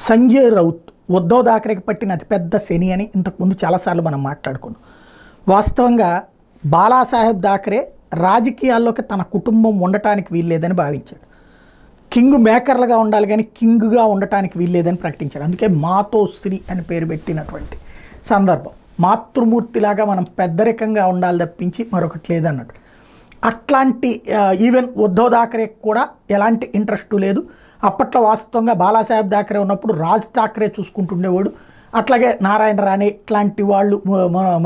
సంజయ్ రౌత్ ఉద్ధవ్ థాకరేకి పట్టిన అతిపెద్ద శని అని ఇంతకుముందు చాలాసార్లు మనం మాట్లాడుకున్నాం. వాస్తవంగా బాలాసాహెబ్ థాకరే రాజకీయాల్లోకి తన కుటుంబం ఉండటానికి వీల్లేదని భావించాడు. కింగ్ మేకర్లుగా ఉండాలి కానీ కింగ్గా ఉండటానికి వీల్లేదని ప్రకటించాడు. అందుకే మాతోశ్రీ అని పేరు పెట్టినటువంటి సందర్భం. మాతృమూర్తిలాగా మనం పెద్దరికంగా ఉండాలి తప్పించి మరొకటి లేదన్నట్టు. అట్లాంటి ఈవెన్ ఉద్ధవ్ థాకరే కూడా ఎలాంటి ఇంట్రెస్టు లేదు. అప్పట్లో వాస్తవంగా బాలాసాహెబ్ థాకరే ఉన్నప్పుడు రాజ్ థాకరే చూసుకుంటుండేవాడు. అట్లాగే నారాయణ రాణే ఇట్లాంటి వాళ్ళు,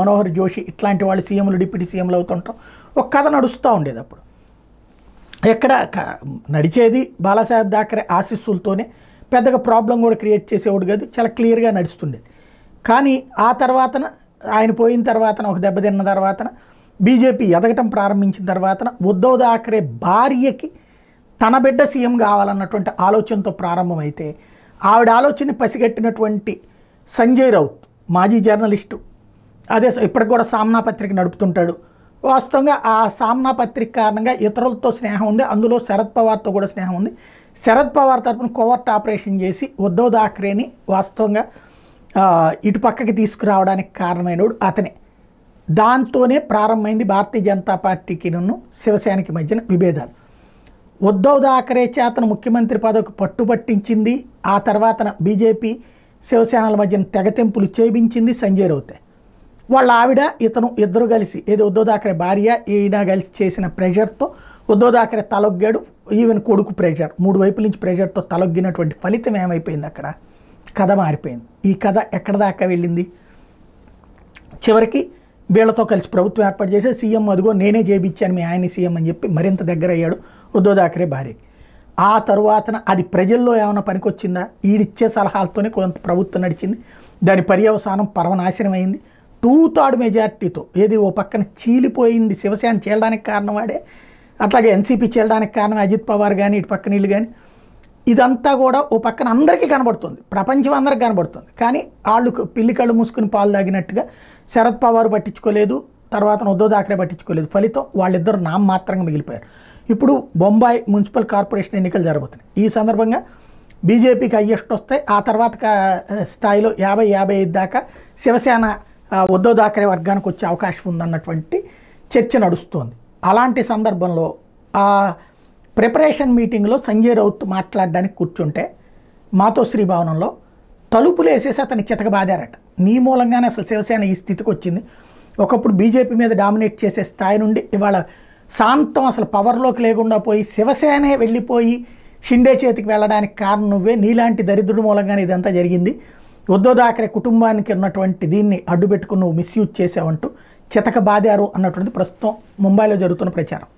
మనోహర్ జోషి ఇట్లాంటి వాళ్ళు సీఎంలు డిప్యూటీ సీఎంలు అవుతుంటాం. ఒక కథ నడుస్తూ ఉండేది. అప్పుడు ఎక్కడ నడిచేది బాలాసాహెబ్ థాకరే ఆశీస్సులతోనే, పెద్దగా ప్రాబ్లం కూడా క్రియేట్ చేసేవాడు కాదు, చాలా క్లియర్గా నడుస్తుండేది. కానీ ఆ తర్వాతన ఆయన పోయిన తర్వాతన ఒక దెబ్బతిన్న తర్వాతన బీజేపీ ఎదగటం ప్రారంభించిన తర్వాతన ఉద్ధవ్ థాకరే భార్యకి తన బిడ్డ సీఎం కావాలన్నటువంటి ఆలోచనతో ప్రారంభమైతే ఆవిడ ఆలోచనని పసిగట్టినటువంటి సంజయ్ రౌత్ మాజీ జర్నలిస్టు, అదే ఇప్పటికి కూడా సామ్నా పత్రిక నడుపుతుంటాడు. వాస్తవంగా ఆ సామ్నా పత్రిక కారణంగా ఇతరులతో స్నేహం ఉంది, అందులో శరద్ పవార్తో కూడా స్నేహం ఉంది. శరద్ పవార్ తరఫున కోవర్ట్ ఆపరేషన్ చేసి ఉద్ధవ్ థాకరేని వాస్తవంగా ఇటు పక్కకి తీసుకురావడానికి కారణమైనడు అతనే. దాంతోనే ప్రారంభమైంది భారతీయ జనతా పార్టీకి శివసేనకి మధ్యన విభేదాలు. ఉద్ధవ్ థాకరే చేతను ముఖ్యమంత్రి పదవికి పట్టుబట్టించింది, ఆ తర్వాతన బీజేపీ శివసేనల మధ్యన తెగతెంపులు చేయించింది సంజయ్ రౌతే. వాళ్ళ ఆవిడ ఇతను ఇద్దరు కలిసి, ఏదో ఉద్ధవ్ థాకరే భార్య ఈయన కలిసి చేసిన ప్రెషర్తో ఉద్ధవ్ థాకరే తలొగ్గాడు. ఈవెన్ కొడుకు ప్రెషర్, మూడు వైపుల నుంచి ప్రెషర్తో తలొగ్గినటువంటి ఫలితం ఏమైపోయింది? అక్కడ కథ మారిపోయింది. ఈ కథ ఎక్కడ దాకా వెళ్ళింది? చివరికి వీళ్ళతో కలిసి ప్రభుత్వం ఏర్పాటు చేసి సీఎం అదిగో నేనే చేయించాను మీ ఆయన సీఎం అని చెప్పి మరింత దగ్గర అయ్యాడు ఉద్ధవ్ థాకరే భార్యకి. ఆ తరువాతన అది ప్రజల్లో ఏమైనా పనికొచ్చిందా? ఈడిచ్చే సలహాలతోనే కొంత ప్రభుత్వం నడిచింది. దాని పర్యవసానం పరమనాశనం అయింది. 2/3 మెజార్టీతో. ఏది ఓ పక్కన చీలిపోయింది శివసేన చీలడానికి కారణం వాడే, అట్లాగే ఎన్సీపీ చీలడానికి కారణం అజిత్ పవార్ కానీ ఇటు పక్కన వీళ్ళు కానీ. ఇదంతా కూడా ఓ పక్కన అందరికీ కనబడుతుంది, ప్రపంచం అందరికీ కనబడుతుంది. కానీ వాళ్ళు పిల్లి కళ్ళు మూసుకుని పాలు తాగినట్టుగా శరద్ పవార్ పట్టించుకోలేదు, తర్వాత ఉద్ధవ్ థాకరే పట్టించుకోలేదు. ఫలితం వాళ్ళిద్దరు నామమాత్రంగా మిగిలిపోయారు. ఇప్పుడు బొంబాయి మున్సిపల్ కార్పొరేషన్ ఎన్నికలు జరగబోతున్నాయి. ఈ సందర్భంగా బీజేపీకి హయ్యెస్ట్ వస్తాయి. ఆ తర్వాత స్థాయిలో 50-55 దాకా శివసేన ఉద్ధవ్ థాకరే వర్గానికి వచ్చే అవకాశం ఉందన్నటువంటి చర్చ నడుస్తోంది. అలాంటి సందర్భంలో ఆ ప్రిపరేషన్ మీటింగ్లో సంజయ్ రౌత్ మాట్లాడడానికి కూర్చుంటే మాతోశ్రీ భవనంలో తలుపులు వేసేసి అతని చితక బాదారట. నీ మూలంగానే అసలు శివసేన ఈ స్థితికి వచ్చింది. ఒకప్పుడు బీజేపీ మీద డామినేట్ చేసే స్థాయి నుండి ఇవాళ శాంతం అసలు పవర్లోకి లేకుండా పోయి శివసేనే వెళ్ళిపోయి షిండే చేతికి వెళ్ళడానికి కారణం నువ్వే, నీలాంటి దరిద్రుడి మూలంగానే ఇదంతా జరిగింది. ఉద్ధవ్ థాకరే కుటుంబానికి ఉన్నటువంటి దీన్ని అడ్డుపెట్టుకుని నువ్వు మిస్యూజ్ చేసావంటూ చితక బాదారు అన్నటువంటిది ప్రస్తుతం ముంబైలో జరుగుతున్న ప్రచారం.